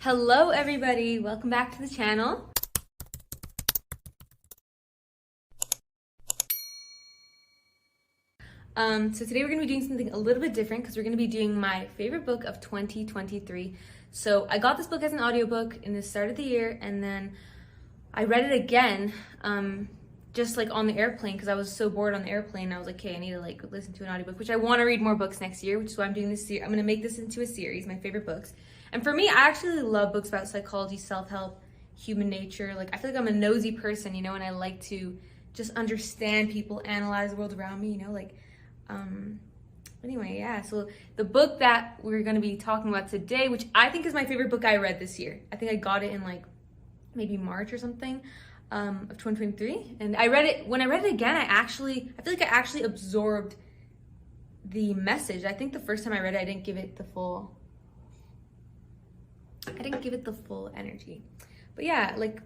Hello everybody, welcome back to the channel. So today we're going to be doing something a little bit different because we're going to be doing my favorite book of 2023. So I got this book as an audiobook in the start of the year, and then I read it again just like on the airplane because I was so bored on the airplane. I was like, okay, I need to like listen to an audiobook, which I want to read more books next year, which is why I'm doing this. I'm going to make this into a series, my favorite books. And for me, I actually love books about psychology, self-help, human nature. Like, I feel like I'm a nosy person, you know, and I like to just understand people, analyze the world around me, you know, like, anyway, yeah. So the book that we're going to be talking about today, which I think is my favorite book I read this year. I think I got it in like maybe March or something of 2023. And I read it, when I read it again, I feel like I actually absorbed the message. I think the first time I read it, I didn't give it the full energy. But yeah, like,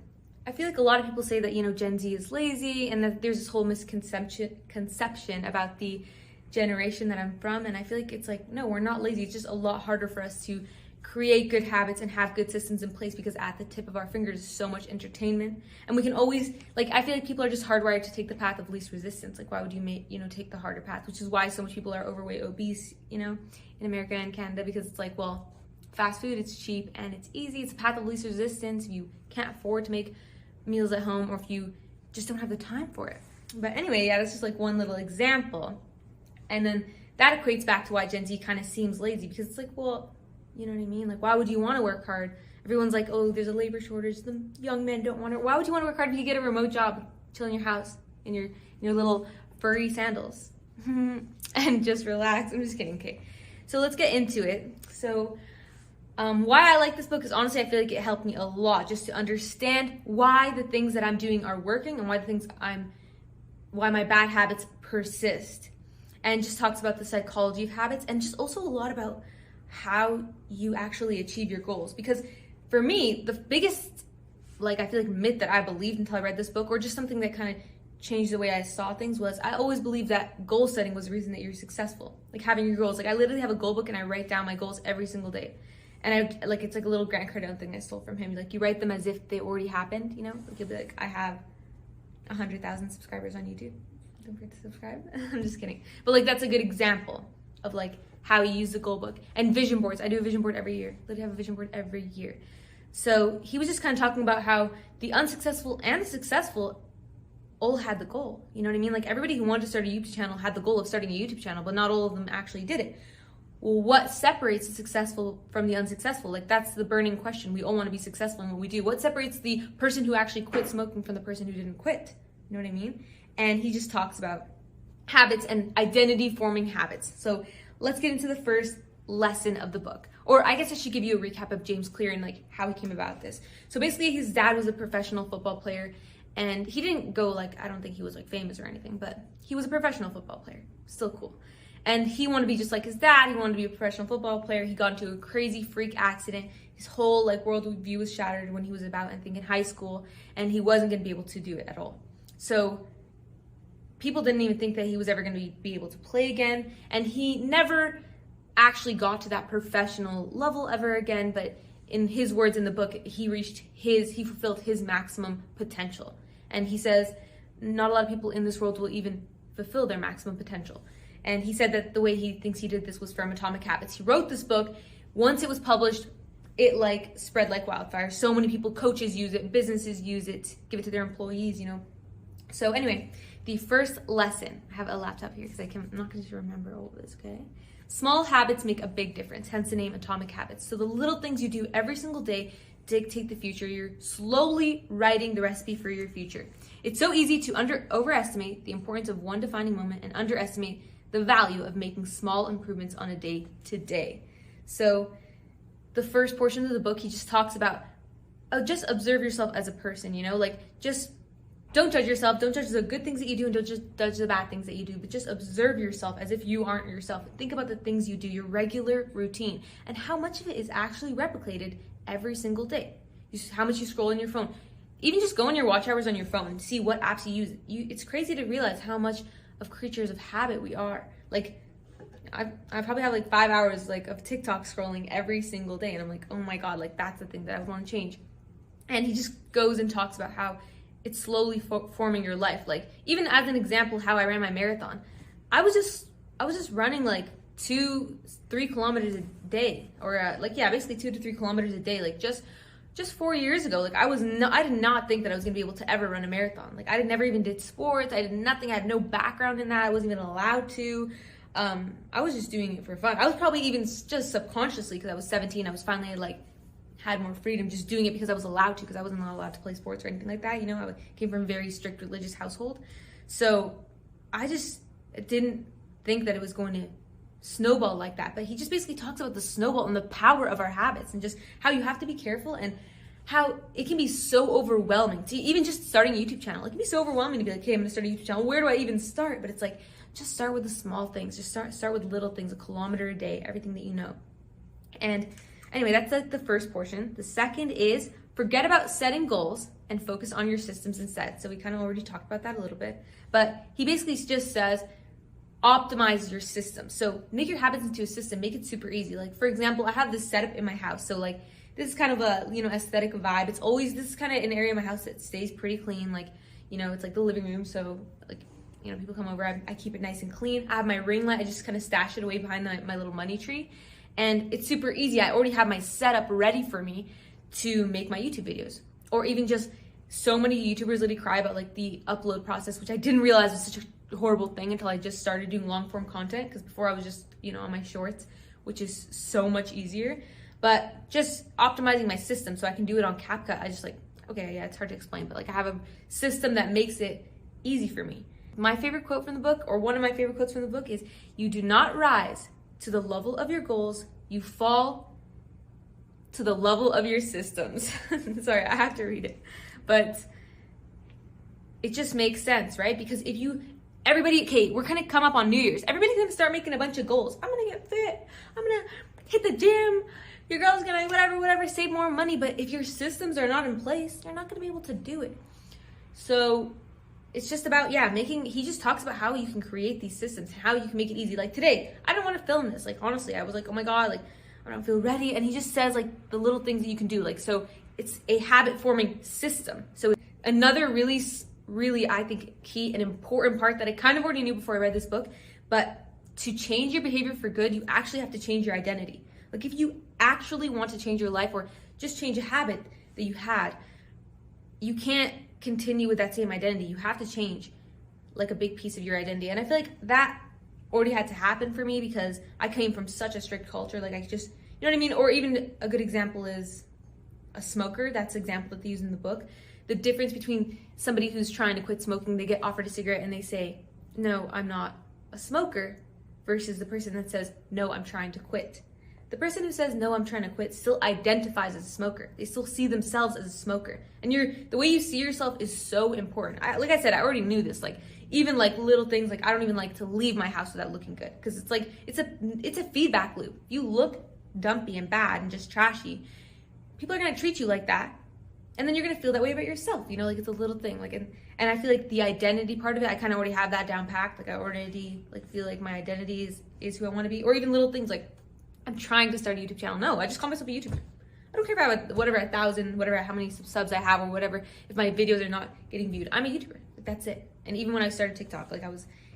I feel like a lot of people say that, you know, Gen Z is lazy and that there's this whole misconception about the generation that I'm from. And I feel like it's like, no, we're not lazy. It's just a lot harder for us to create good habits and have good systems in place because at the tip of our fingers is so much entertainment. And we can always, like, I feel like people are just hardwired to take the path of least resistance. Like, why would you take the harder path? Which is why so much people are overweight, obese, you know, in America and Canada, because it's like, well, fast food, it's cheap and it's easy. It's a path of least resistance. If you can't afford to make meals at home, or if you just don't have the time for it. But anyway, yeah, that's just like one little example. And then that equates back to why Gen Z kind of seems lazy, because it's like, well, you know what I mean? Like, why would you want to work hard? Everyone's like, oh, there's a labor shortage. The young men don't want to. Why would you want to work hard if you get a remote job, chill in your house in your little furry sandals and just relax? I'm just kidding. Okay, so let's get into it. So why I like this book is, honestly, I feel like it helped me a lot just to understand why the things that I'm doing are working and why my bad habits persist. And just talks about the psychology of habits and just also a lot about how you actually achieve your goals. Because for me, the biggest, like, I feel like myth that I believed until I read this book, or just something that kind of changed the way I saw things, was I always believed that goal setting was the reason that you're successful. Like, having your goals. Like, I literally have a goal book and I write down my goals every single day. And it's like a little Grant Cardone thing I stole from him. Like, you write them as if they already happened, you know? Like, you'll be like, I have 100,000 subscribers on YouTube. Don't forget to subscribe. I'm just kidding. But like, that's a good example of like how you use the goal book. And vision boards. I do a vision board every year. Literally have a vision board every year. So he was just kind of talking about how the unsuccessful and the successful all had the goal. You know what I mean? Like, everybody who wanted to start a YouTube channel had the goal of starting a YouTube channel, but not all of them actually did it. Well, what separates the successful from the unsuccessful? Like, that's the burning question. We all want to be successful in what we do. What separates the person who actually quit smoking from the person who didn't quit? You know what I mean? And he just talks about habits and identity forming habits. So let's get into the first lesson of the book. Or I guess I should give you a recap of James Clear and like how he came about this. So basically, his dad was a professional football player, and he didn't go, like, I don't think he was like famous or anything, but he was a professional football player. Still cool. And he wanted to be just like his dad. He wanted to be a professional football player. He got into a crazy freak accident. His whole like worldview was shattered when he was about, I think, in high school, and he wasn't going to be able to do it at all. So people didn't even think that he was ever going to be able to play again. And he never actually got to that professional level ever again. But in his words in the book, he fulfilled his maximum potential. And he says, not a lot of people in this world will even fulfill their maximum potential. And he said that the way he thinks he did this was from Atomic Habits. He wrote this book. Once it was published, it like spread like wildfire. So many people, coaches use it, businesses use it, give it to their employees, you know. So anyway, the first lesson, I have a laptop here because I'm not going to remember all of this, okay? Small habits make a big difference, hence the name Atomic Habits. So the little things you do every single day dictate the future. You're slowly writing the recipe for your future. It's so easy to overestimate the importance of one defining moment and underestimate the value of making small improvements on a day-to-day. So the first portion of the book, he just talks about, just observe yourself as a person, you know, like, just don't judge yourself. Don't judge the good things that you do, and don't just judge the bad things that you do, but just observe yourself as if you aren't yourself. Think about the things you do, your regular routine, and how much of it is actually replicated every single day. How much you scroll on your phone. Even just go on your watch hours on your phone and see what apps you use. It's crazy to realize how much of creatures of habit we are. Like, I probably have like 5 hours like of TikTok scrolling every single day, and I'm like, oh my God, like that's the thing that I would want to change. And he just goes and talks about how it's slowly forming your life. Like, even as an example, how I ran my marathon, I was just running like 2-3 kilometers a day, or basically 2 to 3 kilometers a day, like just 4 years ago. Like, I did not think that I was gonna be able to ever run a marathon. Like, I never even did sports. I did nothing. I had no background in that. I wasn't even allowed to. I was just doing it for fun. I was probably even just subconsciously, because I was 17, I was finally like had more freedom, just doing it because I was allowed to, because I wasn't allowed to play sports or anything like that. You know, I came from a very strict religious household. So I just didn't think that it was going to snowball like that. But he just basically talks about the snowball and the power of our habits, and just how you have to be careful, and how it can be so overwhelming to even just starting a YouTube channel. It can be so overwhelming to be like, hey, I'm gonna start a YouTube channel. Where do I even start? But it's like, just start with the small things. Just start with little things, a kilometer a day, everything that you know. And anyway, that's like the first portion. The second is forget about setting goals and focus on your systems instead. So we kind of already talked about that a little bit, but he basically just says, optimize your system. So make your habits into a system, make it super easy. Like, for example, I have this setup in my house. So like, this is kind of a, aesthetic vibe. This is kind of an area in my house that stays pretty clean. Like, it's like the living room. So like, people come over, I keep it nice and clean. I have my ring light. I just kind of stash it away behind my little money tree. And it's super easy. I already have my setup ready for me to make my YouTube videos. Or even just, so many YouTubers literally cry about like the upload process, which I didn't realize was such a horrible thing until I just started doing long form content. Because before I was just, on my shorts, which is so much easier. But just optimizing my system so I can do it on CapCut. I just like, okay, yeah, it's hard to explain, but like I have a system that makes it easy for me. My favorite quote from the book, or one of my favorite quotes from the book, is, you do not rise to the level of your goals, you fall to the level of your systems. Sorry, I have to read it. But it just makes sense, right? Because if we're gonna come up on New Year's. Everybody's gonna start making a bunch of goals. I'm gonna get fit. I'm gonna hit the gym. Your girl's gonna whatever, save more money. But if your systems are not in place, you're not gonna be able to do it. So it's just about, he just talks about how you can create these systems, how you can make it easy. Like today, I don't want to film this. Like, honestly, I was like, oh my God, like, I don't feel ready. And he just says like the little things that you can do. Like, so it's a habit forming system. So another really, really, I think, key and important part that I kind of already knew before I read this book, but to change your behavior for good, you actually have to change your identity. Like, if you actually want to change your life, or just change a habit that you had, you can't continue with that same identity. You have to change like a big piece of your identity. And I feel like that already had to happen for me, because I came from such a strict culture. Like, I just, you know what I mean? Or even a good example is a smoker. That's the example that they use in the book. The difference between somebody who's trying to quit smoking, they get offered a cigarette and they say, no, I'm not a smoker, versus the person that says, no, I'm trying to quit. The person who says, no, I'm trying to quit, still identifies as a smoker. They still see themselves as a smoker. And the way you see yourself is so important. Like I said, I already knew this. Like, even like little things, like I don't even like to leave my house without looking good. Because it's like, it's a feedback loop. You look dumpy and bad and just trashy, people are going to treat you like that. And then you're going to feel that way about yourself. Like, it's a little thing. Like, and I feel like the identity part of it, I kind of already have that down packed. Like, I already like feel like my identity is who I want to be. Or even little things like, I'm trying to start a YouTube channel. No, I just call myself a YouTuber. I don't care about whatever 1,000, whatever, how many subs I have, or whatever, if my videos are not getting viewed. I'm a YouTuber. Like, that's it. And even when I started TikTok, like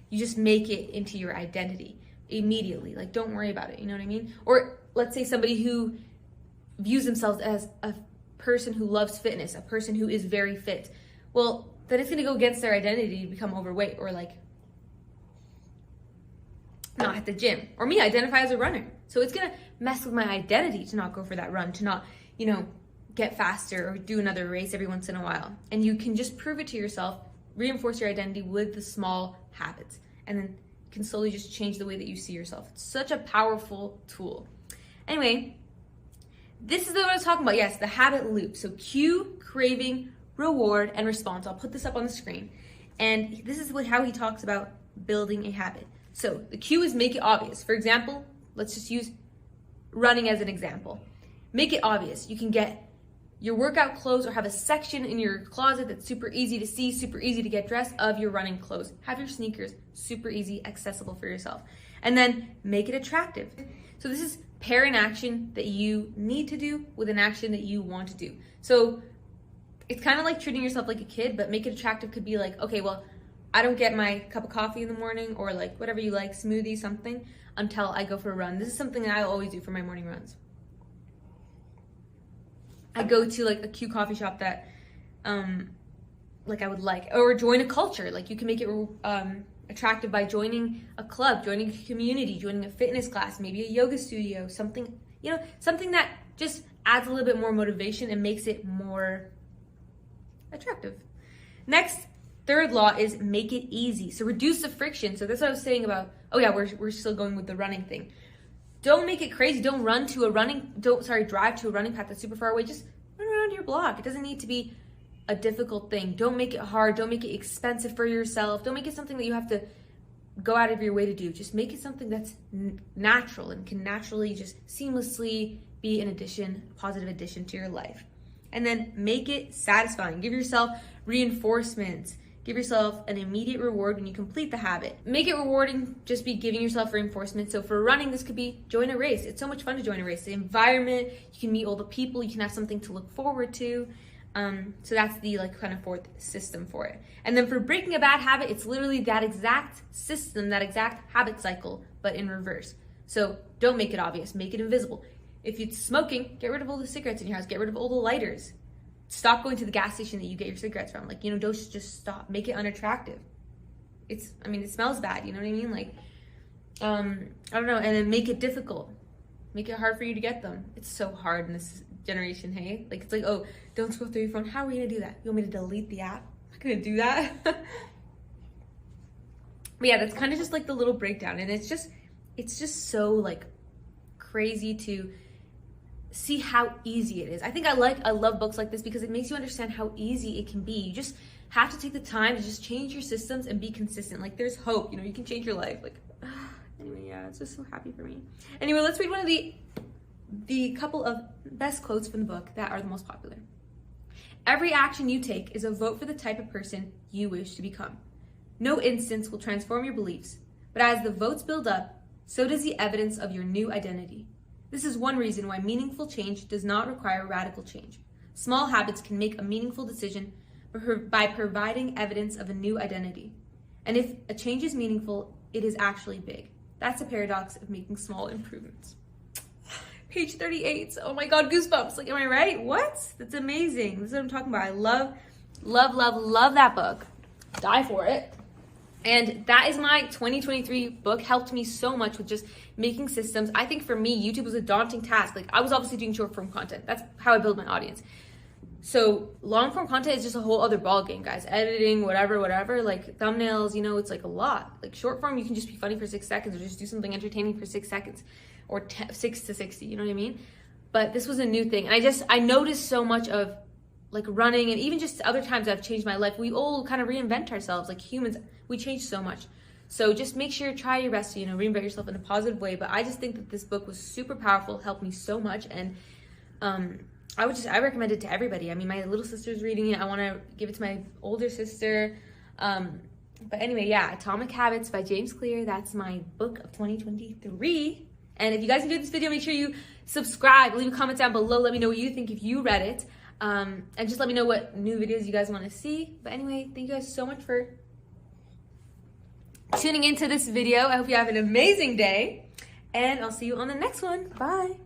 you just make it into your identity immediately. Like, don't worry about it. You know what I mean? Or let's say somebody who views themselves as a person who loves fitness, a person who is very fit. Well, then it's going to go against their identity to become overweight, or like not at the gym. Or me, identify as a runner. So it's going to mess with my identity to not go for that run, to not, get faster or do another race every once in a while. And you can just prove it to yourself, reinforce your identity with the small habits, and then you can slowly just change the way that you see yourself. It's such a powerful tool. Anyway, this is what I was talking about. Yes, the habit loop. So cue, craving, reward, and response. I'll put this up on the screen. And this is how he talks about building a habit. So the cue is make it obvious. For example, let's just use running as an example. Make it obvious. You can get your workout clothes, or have a section in your closet that's super easy to see, super easy to get dressed, of your running clothes. Have your sneakers super easy, accessible for yourself. And then make it attractive. So this is pair an action that you need to do with an action that you want to do. So it's kind of like treating yourself like a kid, but make it attractive could be like, okay, well, I don't get my cup of coffee in the morning, or like whatever you like, smoothie, something, until I go for a run. This is something that I always do for my morning runs. I go to like a cute coffee shop that like I would like, or join a culture. Like you can make it attractive by joining a club, joining a community, joining a fitness class, maybe a yoga studio, something, you know, something that just adds a little bit more motivation and makes it more attractive. Next, third law is make it easy. So reduce the friction. So that's what I was saying about, oh yeah, we're still going with the running thing. Don't make it crazy. Don't drive to a running path that's super far away. Just run around your block. It doesn't need to be a difficult thing. Don't make it hard. Don't make it expensive for yourself. Don't make it something that you have to go out of your way to do. Just make it something that's natural and can naturally just seamlessly be an addition, a positive addition to your life. And then make it satisfying. Give yourself reinforcements. Give yourself an immediate reward when you complete the habit. Make it rewarding, just be giving yourself reinforcement. So for running, this could be join a race. It's so much fun to join a race. The environment, you can meet all the people, you can have something to look forward to. So that's the like kind of fourth system for it. And then for breaking a bad habit, it's literally that exact system, that exact habit cycle, but in reverse. So don't make it obvious, make it invisible. If it's smoking, get rid of all the cigarettes in your house, get rid of all the lighters. Stop going to the gas station that you get your cigarettes from. Like, you know, don't just stop. Make it unattractive. It smells bad, you know what I mean? Like, I don't know. And then make it difficult. Make it hard for you to get them. It's so hard in this generation, hey? Like, it's like, oh, don't scroll through your phone. How are we gonna do that? You want me to delete the app? I'm not gonna do that. But yeah, that's kind of just like the little breakdown. And it's just so like crazy to see how easy it is. I think I love books like this because it makes you understand how easy it can be. You just have to take the time to just change your systems and be consistent. Like there's hope, you know, you can change your life. Like, anyway, yeah, it's just so happy for me. Anyway, let's read one of the couple of best quotes from the book that are the most popular. Every action you take is a vote for the type of person you wish to become. No instance will transform your beliefs, but as the votes build up, so does the evidence of your new identity. This is one reason why meaningful change does not require radical change. Small habits can make a meaningful decision by providing evidence of a new identity. And if a change is meaningful, it is actually big. That's the paradox of making small improvements. Page 38. Oh my God, goosebumps. Like, am I right? What? That's amazing. This is what I'm talking about. I love that book. Die for it. And that is my 2023 book. Helped me so much with just making systems. I think for me, YouTube was a daunting task. Like I was obviously doing short form content. That's how I build my audience. So long form content is just a whole other ball game, guys. Editing, whatever, like thumbnails, you know, it's like a lot. Like short form, you can just be funny for 6 seconds or just do something entertaining for 6 seconds or 6 to 60, you know what I mean? But this was a new thing. And I noticed so much of like running and even just other times that have changed my life. We all kind of reinvent ourselves like humans. We change so much. So just make sure, try your best to, you know, reinvent yourself in a positive way. But I just think that this book was super powerful, helped me so much. And I recommend it to everybody. I mean, my little sister's reading it. I want to give it to my older sister. But anyway, yeah, Atomic Habits by James Clear. That's my book of 2023. And if you guys enjoyed this video, make sure you subscribe, leave a comment down below. Let me know what you think if you read it. And just let me know what new videos you guys want to see. But anyway, thank you guys so much for tuning into this video. I hope you have an amazing day. And I'll see you on the next one. Bye.